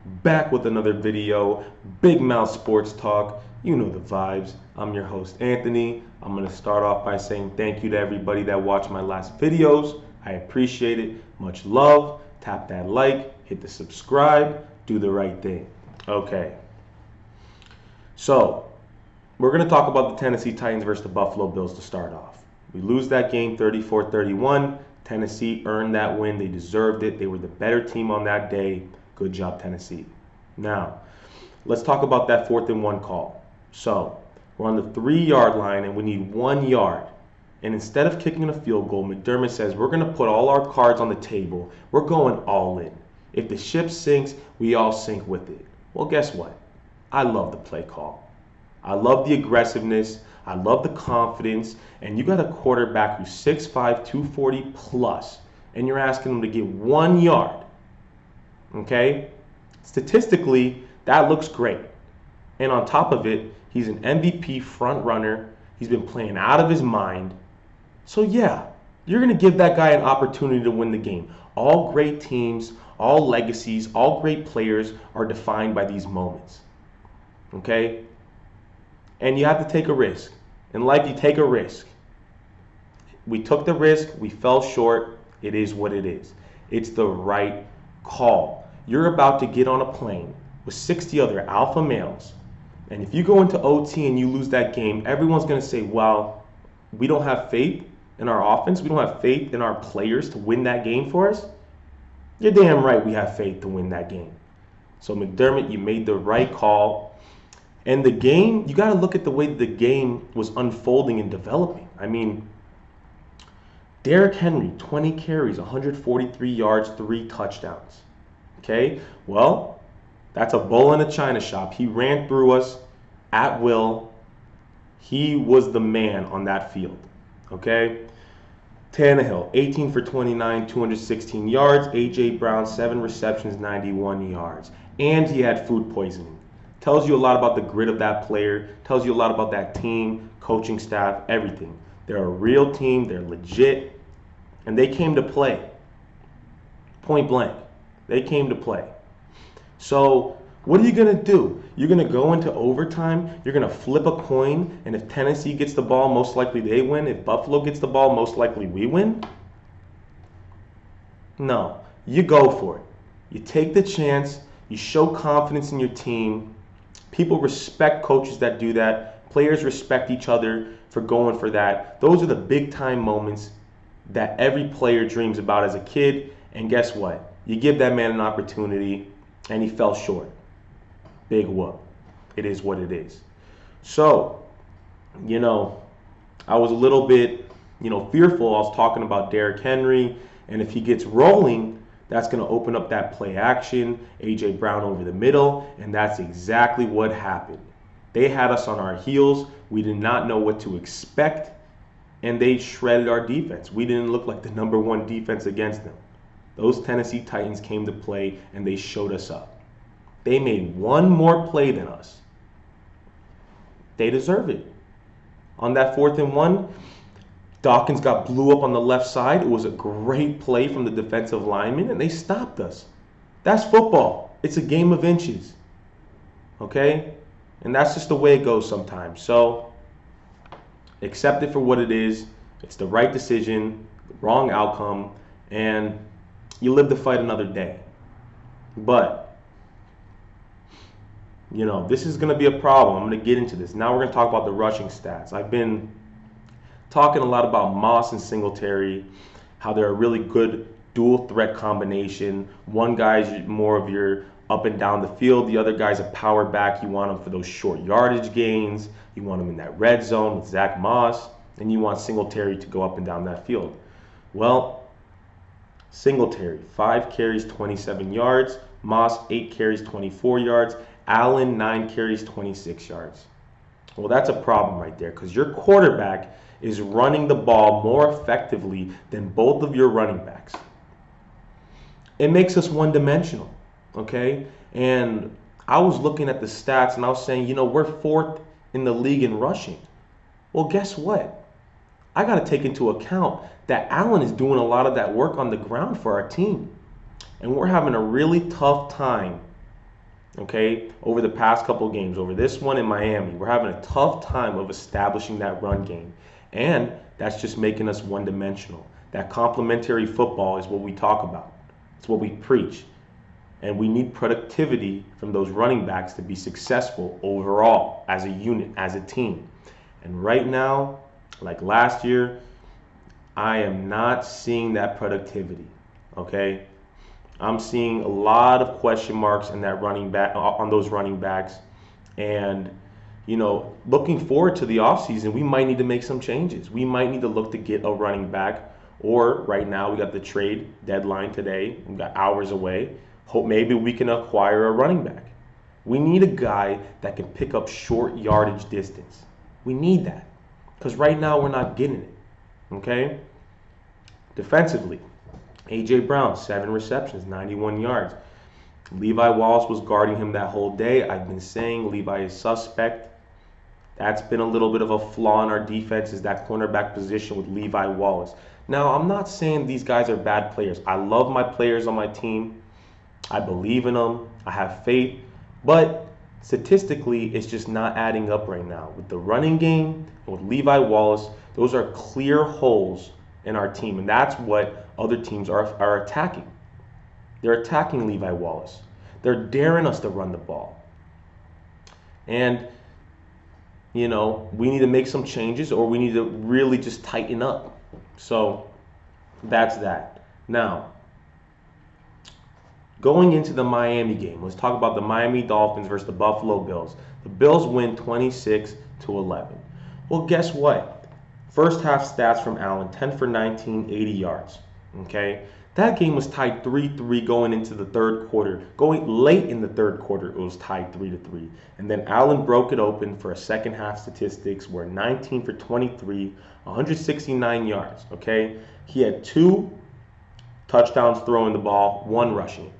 back with another video. Big Mouth Sports Talk. You know the vibes. I'm your host, Anthony. I'm going to start off by saying thank you to everybody that watched my last videos. I appreciate it. Much love. Tap that like, hit the subscribe, do the right thing. Okay. So, we're going to talk about the Tennessee Titans versus the Buffalo Bills to start off. We lose that game 34-31. Tennessee earned that win. They deserved it. They were the better team on that day. Good job, Tennessee. Now, let's talk about that 4th and 1 call. So, we're on the 3-yard line and we need 1 yard. And instead of kicking a field goal, McDermott says, we're going to put all our cards on the table. We're going all in. If the ship sinks, we all sink with it. Well, guess what? I love the play call. I love the aggressiveness. I love the confidence. And you got a quarterback who's 6'5", 240 plus, and you're asking him to get 1 yard. Okay? Statistically, that looks great. And on top of it, he's an MVP front runner. He's been playing out of his mind. So yeah, you're going to give that guy an opportunity to win the game. All great teams, all legacies, all great players are defined by these moments. Okay? And you have to take a risk. In life, you take a risk. We took the risk. We fell short. It is what it is. It's the right call. You're about to get on a plane with 60 other alpha males. And if you go into OT and you lose that game, everyone's going to say, well, we don't have faith in our offense. We don't have faith in our players to win that game for us. You're damn right we have faith to win that game. So McDermott, you made the right call. And the game, you got to look at the way the game was unfolding and developing. I mean, Derrick Henry, 20 carries, 143 yards, 3 touchdowns. Okay, well, that's a bull in a china shop. He ran through us at will. He was the man on that field. Okay, Tannehill, 18 for 29, 216 yards. A.J. Brown, 7 receptions, 91 yards. And he had food poisoning. Tells you a lot about the grit of that player. Tells you a lot about that team, coaching staff, everything. They're a real team. They're legit. And they came to play. Point blank. They came to play. So what are you going to do? You're going to go into overtime. You're going to flip a coin. And if Tennessee gets the ball, most likely they win. If Buffalo gets the ball, most likely we win. No. You go for it. You take the chance. You show confidence in your team. People respect coaches that do that. Players respect each other for going for that. Those are the big time moments that every player dreams about as a kid. And guess what? You give that man an opportunity and he fell short. Big whoop. It is what it is. So, I was a little bit, fearful. I was talking about Derrick Henry, and if he gets rolling, that's going to open up that play action, A.J. Brown over the middle, and that's exactly what happened. They had us on our heels. We did not know what to expect, and they shredded our defense. We didn't look like the number 1 defense against them. Those Tennessee Titans came to play, and they showed us up. They made 1 more play than us. They deserve it. On that 4th and 1, Dawkins got blew up on the left side. It was a great play from the defensive lineman, and they stopped us. That's football. It's a game of inches. Okay? And that's just the way it goes sometimes. So, accept it for what it is. It's the right decision, the wrong outcome, and you live to fight another day. But, this is going to be a problem. I'm going to get into this. Now we're going to talk about the rushing stats. I've been talking a lot about Moss and Singletary, how they're a really good dual threat combination. One guy's more of your up and down the field. The other guy's a power back. You want him for those short yardage gains. You want him in that red zone with Zach Moss. And you want Singletary to go up and down that field. Well, Singletary, 5 carries, 27 yards. Moss, 8 carries, 24 yards. Allen, 9 carries, 26 yards. Well, that's a problem right there because your quarterback is running the ball more effectively than both of your running backs. It makes us one-dimensional, okay? And I was looking at the stats and I was saying, we're 4th in the league in rushing. Well, guess what? I got to take into account that Allen is doing a lot of that work on the ground for our team. And we're having a really tough time okay, over the past couple of games, over this one in Miami, we're having a tough time of establishing that run game. And that's just making us one-dimensional. That complementary football is what we talk about. It's what we preach. And we need productivity from those running backs to be successful overall as a unit, as a team. And right now, like last year, I am not seeing that productivity, okay? I'm seeing a lot of question marks in that running back on those running backs, and looking forward to the offseason, we might need to make some changes. We might need to look to get a running back, or right now we got the trade deadline today. We got hours away. Hope maybe we can acquire a running back. We need a guy that can pick up short yardage distance. We need that because right now we're not getting it. Okay. Defensively, A.J. Brown, 7 receptions, 91 yards. Levi Wallace was guarding him that whole day. I've been saying Levi is suspect. That's been a little bit of a flaw in our defense, is that cornerback position with Levi Wallace. Now, I'm not saying these guys are bad players. I love my players on my team. I believe in them. I have faith. But statistically, it's just not adding up right now. With the running game and with Levi Wallace, those are clear holes in our team. And that's what other teams are attacking. They're attacking Levi Wallace. They're daring us to run the ball. And, we need to make some changes, or we need to really just tighten up. So that's that. Now, going into the Miami game, let's talk about the Miami Dolphins versus the Buffalo Bills. The Bills win 26-11. Well, guess what? First half stats from Allen, 10 for 19, 80 yards. Okay? That game was tied 3-3 going into the third quarter. Going late in the third quarter, it was tied 3-3. And then Allen broke it open for a second half statistics where 19 for 23, 169 yards. Okay? He had 2 touchdowns throwing the ball, 1 rushing.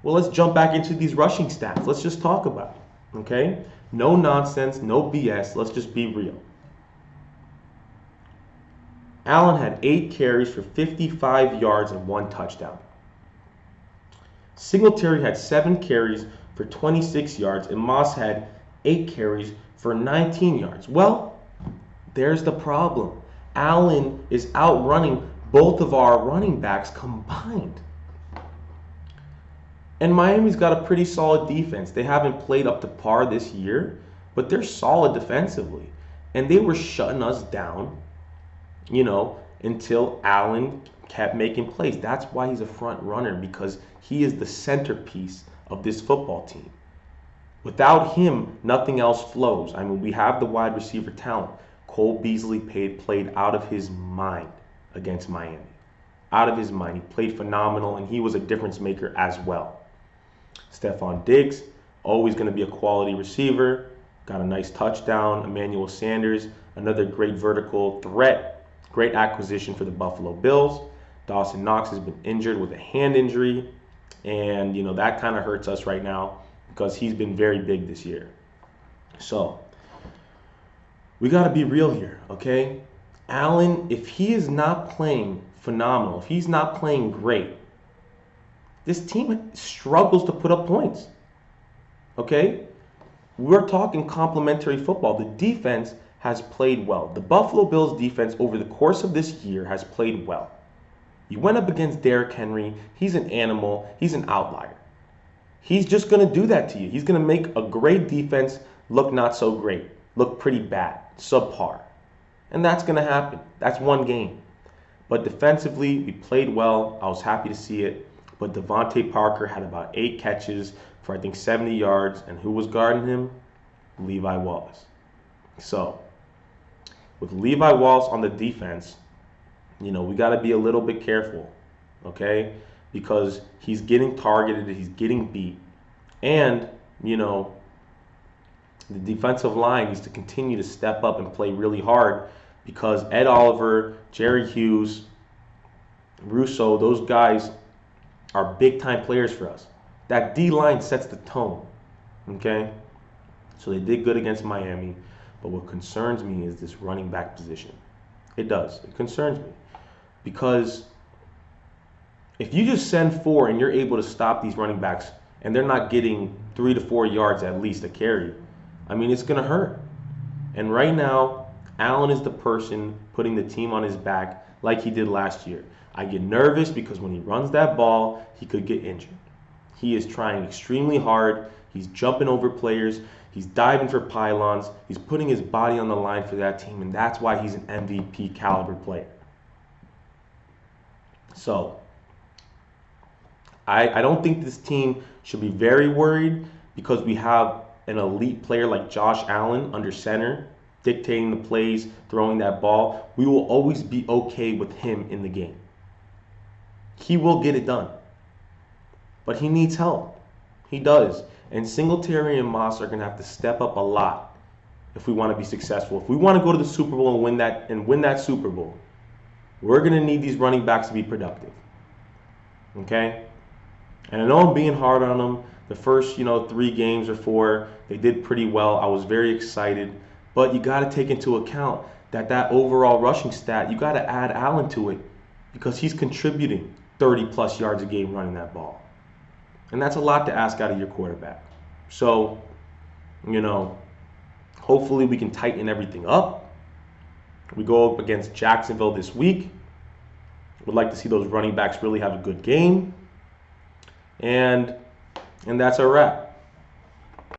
Well, let's jump back into these rushing stats. Let's just talk about it. Okay? No nonsense, no BS. Let's just be real. Allen had 8 carries for 55 yards and 1 touchdown. Singletary had 7 carries for 26 yards, and Moss had 8 carries for 19 yards. Well, there's the problem. Allen is outrunning both of our running backs combined. And Miami's got a pretty solid defense. They haven't played up to par this year, but they're solid defensively. And they were shutting us down, until Allen kept making plays. That's why he's a front runner, because he is the centerpiece of this football team. Without him, nothing else flows. I mean, we have the wide receiver talent. Cole Beasley played out of his mind against Miami. Out of his mind. He played phenomenal, and he was a difference maker as well. Stephon Diggs, always going to be a quality receiver. Got a nice touchdown. Emmanuel Sanders, another great vertical threat. Great acquisition for the Buffalo Bills. Dawson Knox has been injured with a hand injury. And, that kind of hurts us right now because he's been very big this year. So, we got to be real here, okay? Allen, if he is not playing phenomenal, if he's not playing great, this team struggles to put up points, okay? We're talking complementary football. The defense has played well. The Buffalo Bills defense over the course of this year has played well. You went up against Derrick Henry. He's an animal. He's an outlier. He's just going to do that to you. He's going to make a great defense look not so great, look pretty bad, subpar. And that's going to happen. That's one game. But defensively, we played well. I was happy to see it. But Devontae Parker had about 8 catches for, I think, 70 yards. And who was guarding him? Levi Wallace. So, with Levi Wallace on the defense, we got to be a little bit careful, okay? Because he's getting targeted, he's getting beat. And, the defensive line needs to continue to step up and play really hard because Ed Oliver, Jerry Hughes, Russo, those guys are big-time players for us. That D-line sets the tone, okay? So they did good against Miami. But what concerns me is this running back position. It does. It concerns me. Because if you just send 4 and you're able to stop these running backs and they're not getting 3 to 4 yards at least a carry, I mean, it's going to hurt. And right now, Allen is the person putting the team on his back like he did last year. I get nervous because when he runs that ball, he could get injured. He is trying extremely hard. He's jumping over players. He's diving for pylons. He's putting his body on the line for that team, and that's why he's an MVP caliber player. So, I don't think this team should be very worried because we have an elite player like Josh Allen under center, dictating the plays, throwing that ball. We will always be okay with him in the game. He will get it done. But he needs help. He does. And Singletary and Moss are going to have to step up a lot if we want to be successful. If we want to go to the Super Bowl and win that Super Bowl, we're going to need these running backs to be productive. Okay? And I know I'm being hard on them. The first, 3 games or 4, they did pretty well. I was very excited. But you got to take into account that overall rushing stat, you got to add Allen to it because he's contributing 30-plus yards a game running that ball. And that's a lot to ask out of your quarterback. So, hopefully we can tighten everything up. We go up against Jacksonville this week. Would like to see those running backs really have a good game. And that's a wrap.